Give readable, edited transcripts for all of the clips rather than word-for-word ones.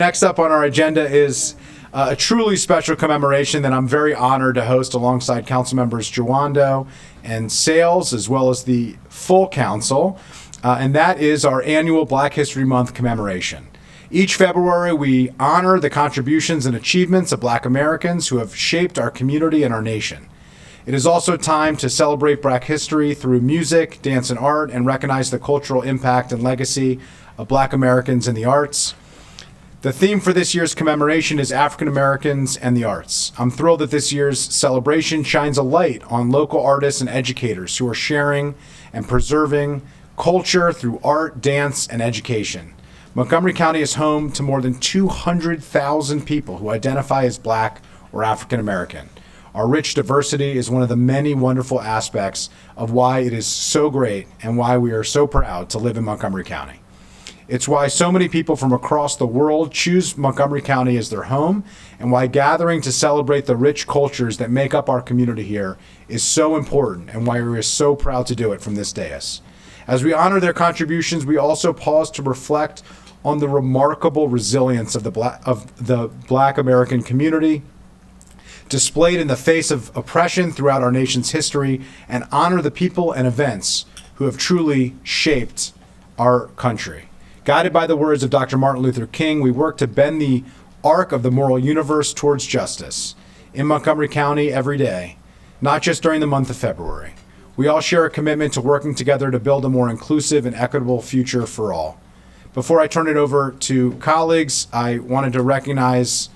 Next up on our agenda is a truly special commemoration that I'm very honored to host alongside council members Jawando and Sales, as well as the full council, and that is our annual Black History Month commemoration. Each February, we honor the contributions and achievements of Black Americans who have shaped our community and our nation. It is also time to celebrate Black history through music, dance, and art, and recognize the cultural impact and legacy of Black Americans in the arts. The theme for this year's commemoration is African Americans and the arts. I'm thrilled that this year's celebration shines a light on local artists and educators who are sharing and preserving culture through art, dance, and education. Montgomery County is home to more than 200,000 people who identify as Black or African American. Our rich diversity is one of the many wonderful aspects of why it is so great and why we are so proud to live in Montgomery County. It's why so many people from across the world choose Montgomery County as their home, and why gathering to celebrate the rich cultures that make up our community here is so important, and why we are so proud to do it from this dais. As we honor their contributions, we also pause to reflect on the remarkable resilience of the Black American community, displayed in the face of oppression throughout our nation's history, and honor the people and events who have truly shaped our country. Guided by the words of Dr. Martin Luther King, we work to bend the arc of the moral universe towards justice in Montgomery County every day, not just during the month of February. We all share a commitment to working together to build a more inclusive and equitable future for all. Before I turn it over to colleagues, I wanted to recognize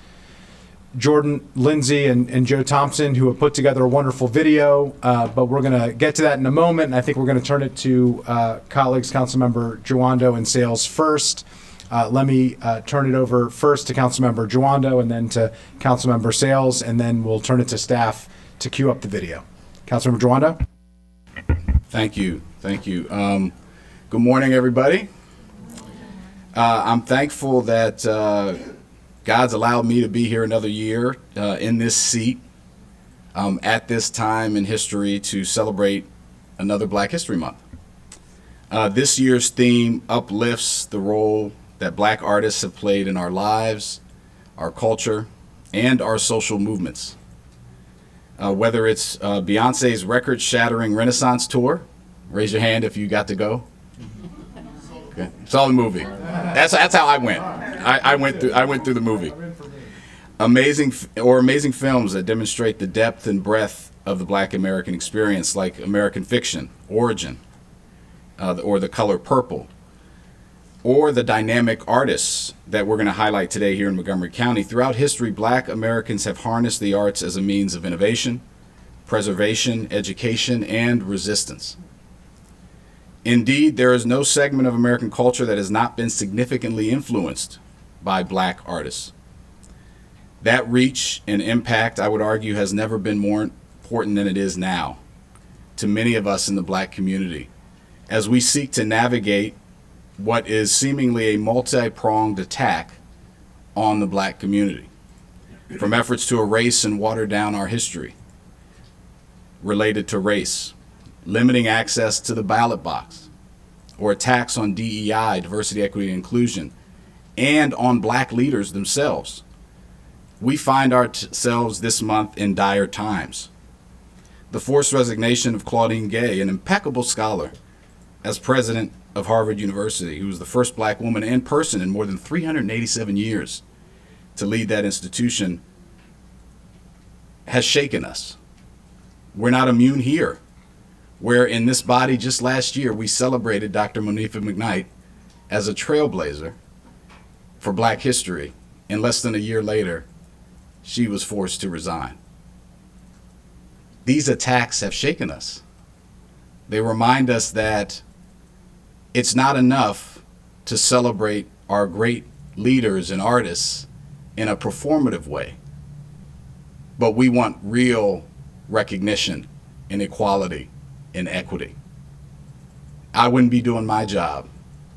Jordan Lindsay and Joe Thompson, who have put together a wonderful video, but we're going to get to that in a moment, and I think we're going to turn it to colleagues, Councilmember Jawando and Sales first. Let me turn it over first to Councilmember Jawando and then to Councilmember Sales, and then we'll turn it to staff to cue up the video. Councilmember Jawando? Thank you. Good morning, everybody. I'm thankful that God's allowed me to be here another year in this seat at this time in history to celebrate another Black History Month. This year's theme uplifts the role that Black artists have played in our lives, our culture, and our social movements. Whether it's Beyonce's record-shattering Renaissance tour, raise your hand if you got to go. Okay. It's all the movie. That's how I went. I went through the movie. Amazing films that demonstrate the depth and breadth of the Black American experience, like American Fiction, Origin, or The Color Purple, or the dynamic artists that we're going to highlight today here in Montgomery County. Throughout history, Black Americans have harnessed the arts as a means of innovation, preservation, education, and resistance. Indeed, there is no segment of American culture that has not been significantly influenced by Black artists. That reach and impact, I would argue, has never been more important than it is now to many of us in the Black community as we seek to navigate what is seemingly a multi-pronged attack on the Black community, from efforts to erase and water down our history related to race, limiting access to the ballot box, or attacks on DEI, diversity, equity, and inclusion, and on Black leaders themselves. We find ourselves this month in dire times. The forced resignation of Claudine Gay, an impeccable scholar, as president of Harvard University, who was the first Black woman and person in more than 387 years to lead that institution, has shaken us. We're not immune here, where in this body just last year we celebrated Dr. Monifa McKnight as a trailblazer for Black history, and less than a year later, she was forced to resign. These attacks have shaken us. They remind us that it's not enough to celebrate our great leaders and artists in a performative way, but we want real recognition and equality and equity. I wouldn't be doing my job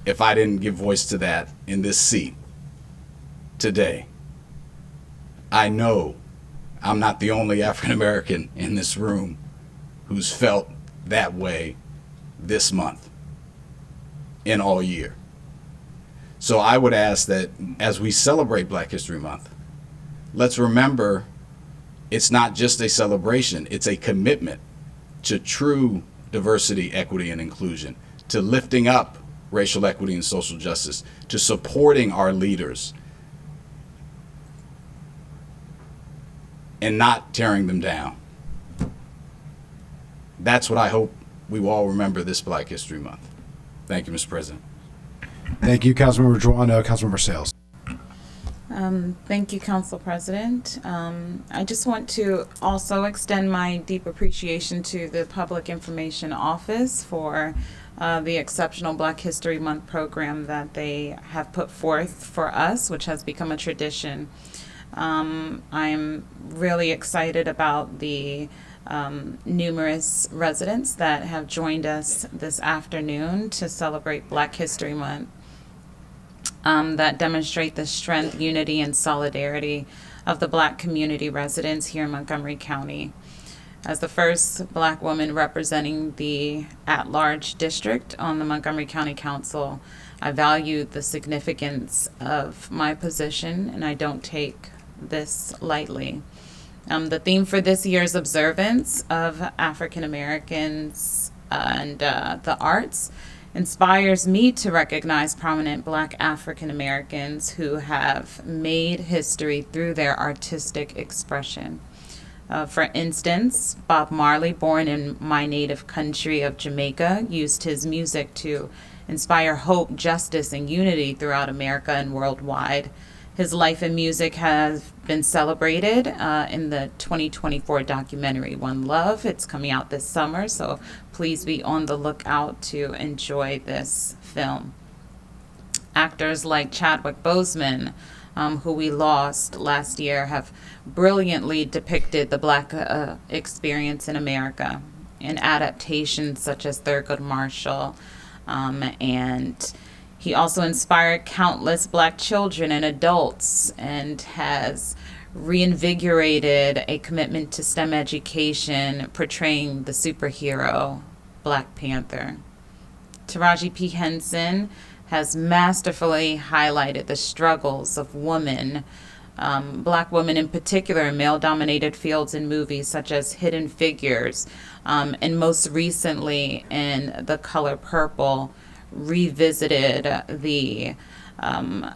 if I didn't give voice to that in this seat today. I know I'm not the only African American in this room who's felt that way this month and all year. So I would ask that as we celebrate Black History Month, let's remember it's not just a celebration, it's a commitment to true diversity, equity, and inclusion, to lifting up racial equity and social justice, to supporting our leaders, and not tearing them down. That's what I hope we will all remember this Black History Month. Thank you, Mr. President. Thank you, Councilmember Joanna. Councilmember Sales. Thank you, Council President. I just want to also extend my deep appreciation to the Public Information Office for the exceptional Black History Month program that they have put forth for us, which has become a tradition. I'm really excited about the numerous residents that have joined us this afternoon to celebrate Black History Month. That demonstrate the strength, unity, and solidarity of the Black community residents here in Montgomery County. As the first Black woman representing the at-large district on the Montgomery County Council, I value the significance of my position, and I don't take this lightly. The theme for this year's observance of African Americans and the arts inspires me to recognize prominent Black African Americans who have made history through their artistic expression. For instance, Bob Marley, born in my native country of Jamaica, used his music to inspire hope, justice, and unity throughout America and worldwide. His life and music have been celebrated in the 2024 documentary One Love. It's coming out this summer, so please be on the lookout to enjoy this film. Actors like Chadwick Boseman, who we lost last year, have brilliantly depicted the Black experience in America in adaptations such as Thurgood Marshall, and he also inspired countless Black children and adults and has reinvigorated a commitment to STEM education, portraying the superhero Black Panther. Taraji P. Henson has masterfully highlighted the struggles of women, Black women in particular, in male-dominated fields in movies such as Hidden Figures, and most recently in The Color Purple, revisited the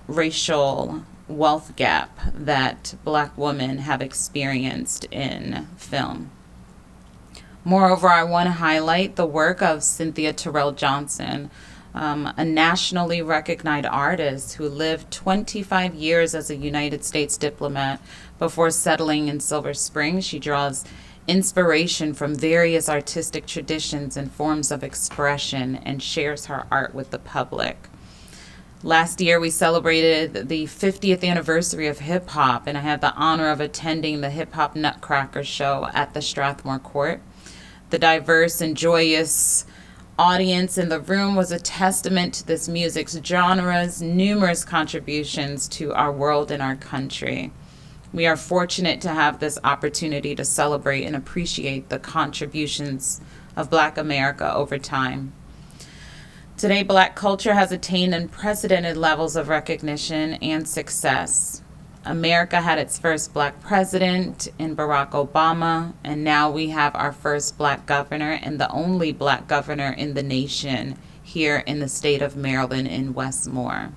racial wealth gap that Black women have experienced in film. Moreover, I want to highlight the work of Cynthia Terrell Johnson, a nationally recognized artist who lived 25 years as a United States diplomat before settling in Silver Spring. She draws inspiration from various artistic traditions and forms of expression and shares her art with the public. Last year, we celebrated the 50th anniversary of hip hop, and I had the honor of attending the Hip Hop Nutcracker show at the Strathmore Court. The diverse and joyous audience in the room was a testament to this music's genre's numerous contributions to our world and our country. We are fortunate to have this opportunity to celebrate and appreciate the contributions of Black America over time. Today, Black culture has attained unprecedented levels of recognition and success. America had its first Black president in Barack Obama, and now we have our first Black governor and the only Black governor in the nation here in the state of Maryland in Westmore.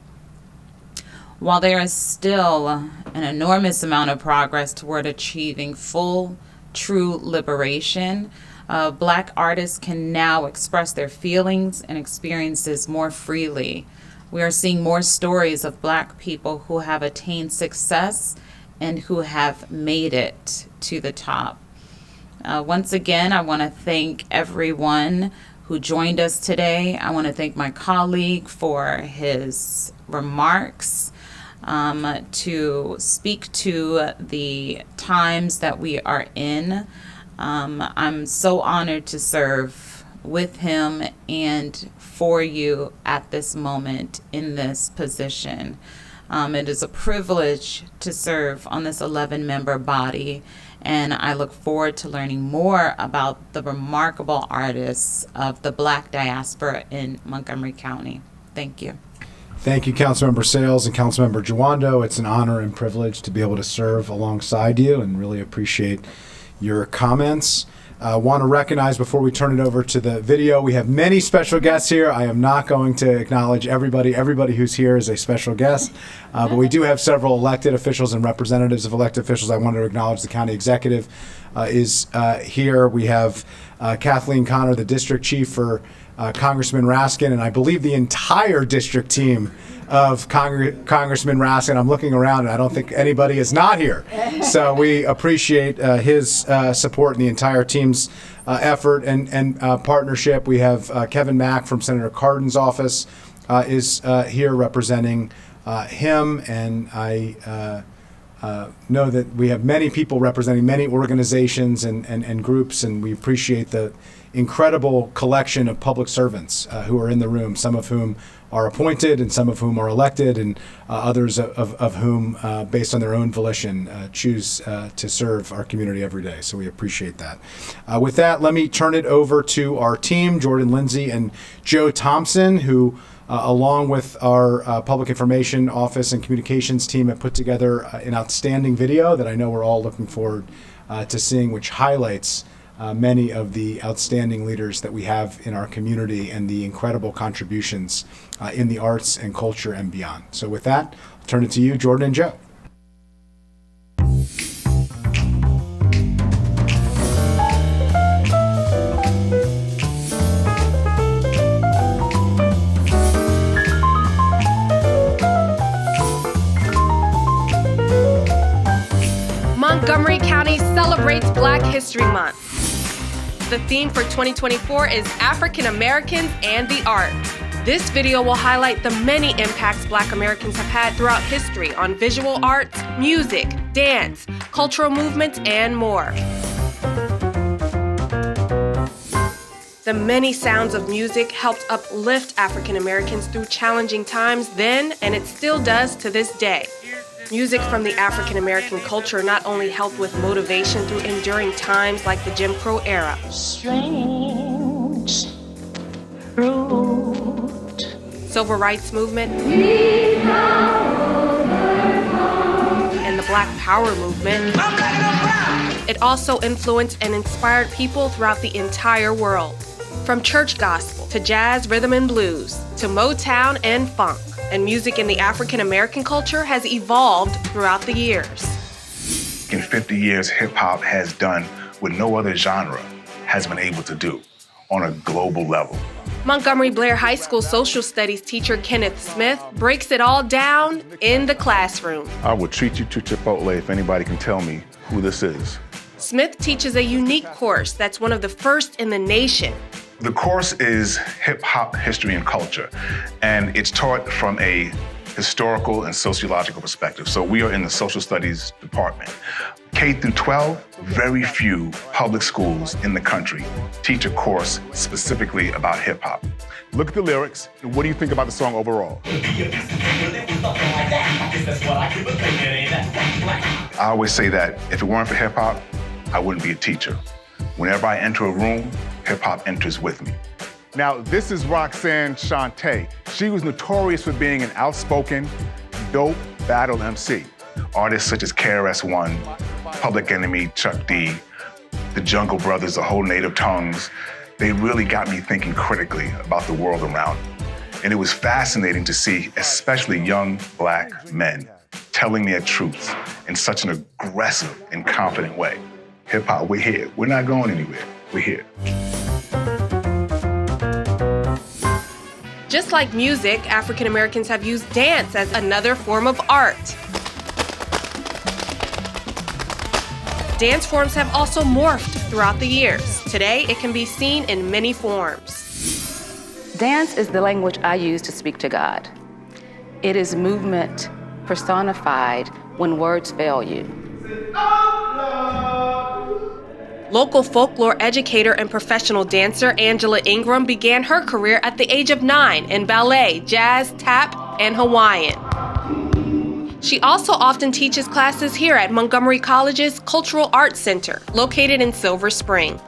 While there is still an enormous amount of progress toward achieving full, true liberation, Black artists can now express their feelings and experiences more freely. We are seeing more stories of Black people who have attained success and who have made it to the top. Once again, I want to thank everyone who joined us today. I want to thank my colleague for his remarks, to speak to the times that we are in. I'm so honored to serve with him and for you at this moment in this position. It is a privilege to serve on this 11-member body, and I look forward to learning more about the remarkable artists of the Black diaspora in Montgomery County. Thank you. Thank you, Councilmember Sales and Councilmember Jawando. It's an honor and privilege to be able to serve alongside you and really appreciate your comments. I want to recognize before we turn it over to the video, we have many special guests here. I am not going to acknowledge everybody. Everybody who's here is a special guest, but we do have several elected officials and representatives of elected officials. I wanted to acknowledge the county executive is here. We have Kathleen Connor, the district chief for Congressman Raskin, and I believe the entire district team of Congressman Raskin. I'm looking around and I don't think anybody is not here. So we appreciate his support and the entire team's effort and partnership. We have Kevin Mack from Senator Cardin's office is here representing him, and I know that we have many people representing many organizations and groups, and we appreciate the incredible collection of public servants who are in the room, some of whom are appointed and some of whom are elected, and others of whom, based on their own volition, choose to serve our community every day. So we appreciate that. With that, let me turn it over to our team, Jordan Lindsay and Joe Thompson, who along with our Public Information Office and Communications team, have put together an outstanding video that I know we're all looking forward to seeing, which highlights many of the outstanding leaders that we have in our community and the incredible contributions in the arts and culture and beyond. So with that, I'll turn it to you, Jordan and Joe. Montgomery County celebrates Black History Month. The theme for 2024 is African Americans and the Arts. This video will highlight the many impacts Black Americans have had throughout history on visual arts, music, dance, cultural movements, and more. The many sounds of music helped uplift African Americans through challenging times then, and it still does to this day. Music from the African American culture not only helped with motivation through enduring times like the Jim Crow era. Strange fruit. Civil rights movement. And the Black Power movement. It also influenced and inspired people throughout the entire world. From church gospel to jazz, rhythm and blues to Motown and funk. And music in the African American culture has evolved throughout the years. In 50 years, hip-hop has done what no other genre has been able to do on a global level. Montgomery Blair High School social studies teacher Kenneth Smith breaks it all down in the classroom. I will treat you to Chipotle if anybody can tell me who this is. Smith teaches a unique course that's one of the first in the nation. The course is hip-hop history and culture, and it's taught from a historical and sociological perspective. So we are in the social studies department. K through 12, very few public schools in the country teach a course specifically about hip-hop. Look at the lyrics, and what do you think about the song overall? I always say that if it weren't for hip-hop, I wouldn't be a teacher. Whenever I enter a room, hip-hop enters with me. Now, this is Roxanne Shante. She was notorious for being an outspoken, dope battle MC. Artists such as KRS-One, Public Enemy, Chuck D, the Jungle Brothers, the whole Native Tongues, they really got me thinking critically about the world around me. And it was fascinating to see, especially young Black men, telling their truths in such an aggressive and confident way. Hip-hop, we're here. We're not going anywhere. We're here. Just like music, African Americans have used dance as another form of art. Dance forms have also morphed throughout the years. Today, it can be seen in many forms. Dance is the language I use to speak to God. It is movement personified when words fail you. Local folklore educator and professional dancer Angela Ingram began her career at the age of 9 in ballet, jazz, tap, and Hawaiian. She also often teaches classes here at Montgomery College's Cultural Arts Center, located in Silver Spring.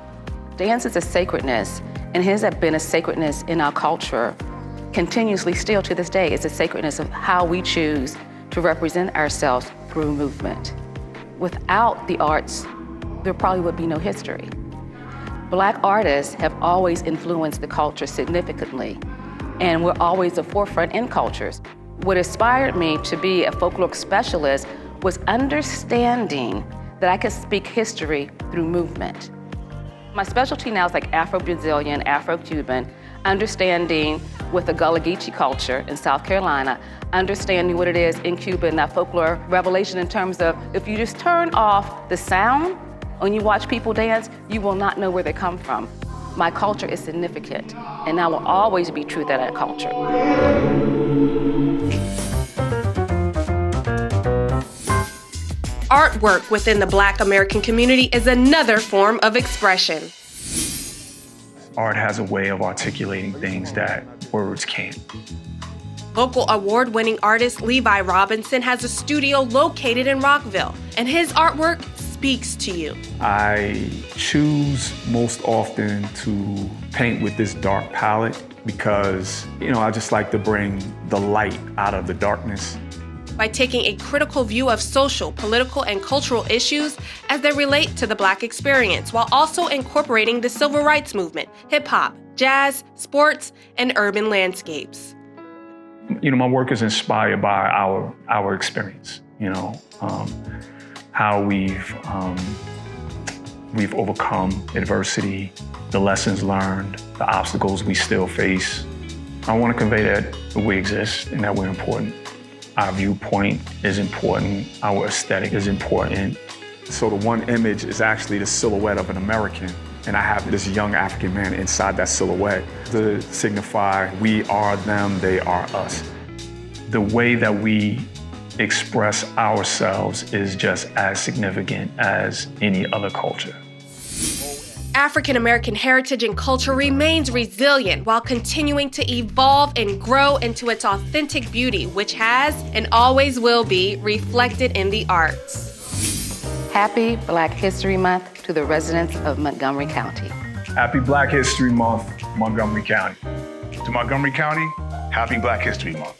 Dance is a sacredness, and has been a sacredness in our culture continuously still to this day is the sacredness of how we choose to represent ourselves through movement. Without the arts, there probably would be no history. Black artists have always influenced the culture significantly, and we're always the forefront in cultures. What inspired me to be a folkloric specialist was understanding that I could speak history through movement. My specialty now is like Afro-Brazilian, Afro-Cuban, understanding with the Gullah Geechee culture in South Carolina, understanding what it is in Cuba and that folklore revelation in terms of if you just turn off the sound when you watch people dance, you will not know where they come from. My culture is significant, and I will always be true to that culture. Artwork within the Black American community is another form of expression. Art has a way of articulating things that words can't. Local award-winning artist Levi Robinson has a studio located in Rockville, and his artwork speaks to you. I choose most often to paint with this dark palette because, I just like to bring the light out of the darkness. By taking a critical view of social, political, and cultural issues as they relate to the Black experience, while also incorporating the civil rights movement, hip-hop, jazz, sports, and urban landscapes. My work is inspired by our experience, how we've overcome adversity, the lessons learned, the obstacles we still face. I want to convey that we exist and that we're important. Our viewpoint is important, our aesthetic is important. So the one image is actually the silhouette of an American, and I have this young African man inside that silhouette to signify we are them, they are us. The way that we express ourselves is just as significant as any other culture. African American heritage and culture remains resilient while continuing to evolve and grow into its authentic beauty, which has and always will be reflected in the arts. Happy Black History Month to the residents of Montgomery County. Happy Black History Month, Montgomery County. To Montgomery County, happy Black History Month.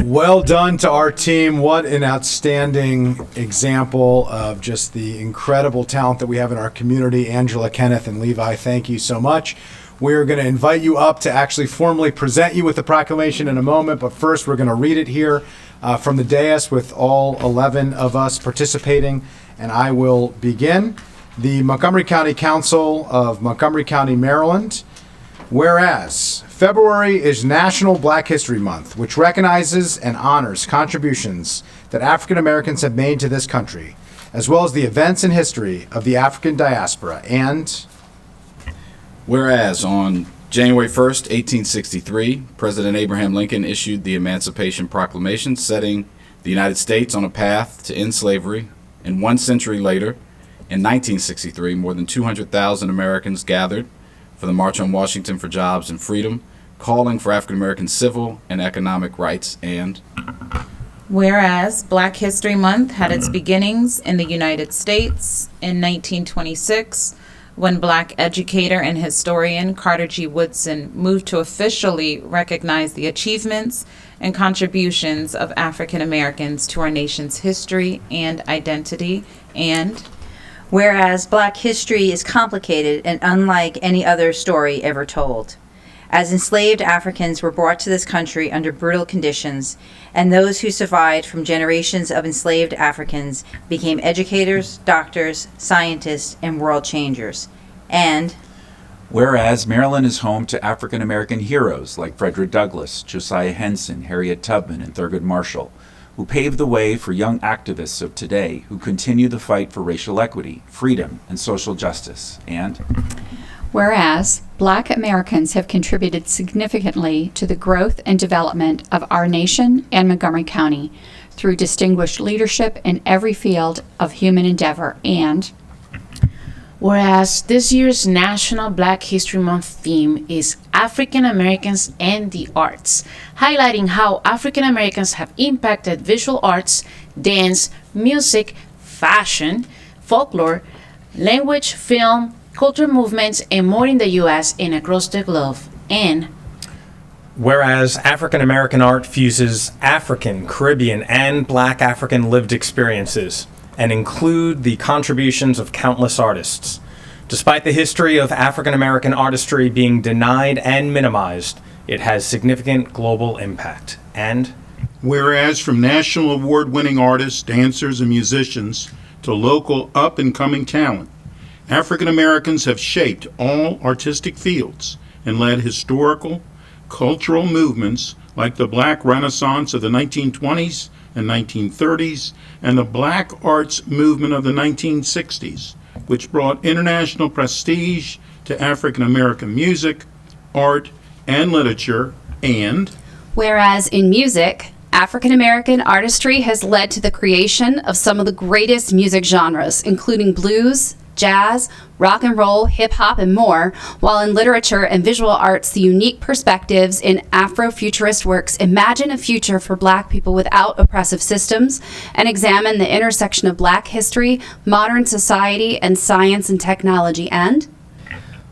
Well done to our team. What an outstanding example of just the incredible talent that we have in our community. Angela, Kenneth, and Levi, thank you so much. We're going to invite you up to actually formally present you with the proclamation in a moment, but first we're going to read it here from the dais with all 11 of us participating, and I will begin. The Montgomery County Council of Montgomery County, Maryland. Whereas February is National Black History Month, which recognizes and honors contributions that African Americans have made to this country, as well as the events and history of the African diaspora. And whereas on January 1st, 1863, President Abraham Lincoln issued the Emancipation Proclamation, setting the United States on a path to end slavery, and 1 century later, in 1963, more than 200,000 Americans gathered for the March on Washington for Jobs and Freedom, calling for African American civil and economic rights. And whereas Black History Month had its beginnings in the United States in 1926, when Black educator and historian Carter G. Woodson moved to officially recognize the achievements and contributions of African Americans to our nation's history and identity. And whereas Black history is complicated and unlike any other story ever told. As enslaved Africans were brought to this country under brutal conditions, and those who survived from generations of enslaved Africans became educators, doctors, scientists, and world changers. And whereas Maryland is home to African American heroes like Frederick Douglass, Josiah Henson, Harriet Tubman, and Thurgood Marshall, who paved the way for young activists of today who continue the fight for racial equity, freedom, and social justice. And whereas Black Americans have contributed significantly to the growth and development of our nation and Montgomery County through distinguished leadership in every field of human endeavor. And whereas this year's National Black History Month theme is African Americans and the Arts, highlighting how African Americans have impacted visual arts, dance, music, fashion, folklore, language, film, culture movements, and more in the U.S. and across the globe. And whereas African American art fuses African, Caribbean, and Black African lived experiences and include the contributions of countless artists. Despite the history of African American artistry being denied and minimized, it has significant global impact. And whereas from national award-winning artists, dancers, and musicians to local up-and-coming talent, African Americans have shaped all artistic fields and led historical, cultural movements like the Black Renaissance of the 1920s and 1930s and the Black Arts movement of the 1960s, which brought international prestige to African American music, art, and literature. And whereas in music, African American artistry has led to the creation of some of the greatest music genres, including blues, jazz, rock and roll, hip-hop, and more, while in literature and visual arts, the unique perspectives in Afrofuturist works imagine a future for Black people without oppressive systems and examine the intersection of Black history, modern society, and science and technology. And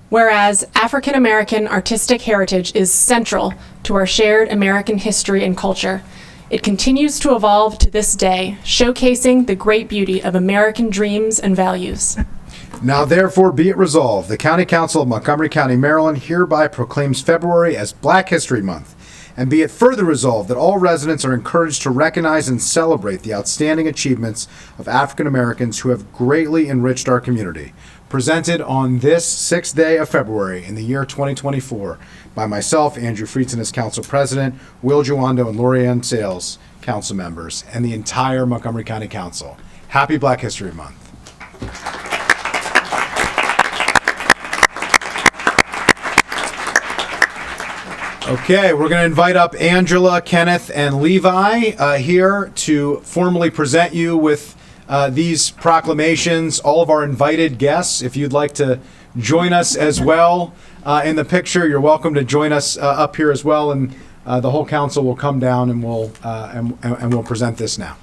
whereas African American artistic heritage is central to our shared American history and culture, it continues to evolve to this day, showcasing the great beauty of American dreams and values. Now therefore be it resolved, the County Council of Montgomery County, Maryland hereby proclaims February as Black History Month. And be it further resolved that all residents are encouraged to recognize and celebrate the outstanding achievements of African Americans who have greatly enriched our community. Presented on this 6th day of February in the year 2024 by myself, Andrew Friedson as Council President, Will Juando and Lorianne Sales, Council members, and the entire Montgomery County Council. Happy Black History Month. Okay, we're going to invite up Angela, Kenneth, and Levi here to formally present you with these proclamations. All of our invited guests, if you'd like to join us as well in the picture, you're welcome to join us up here as well, and the whole council will come down and we'll present this now.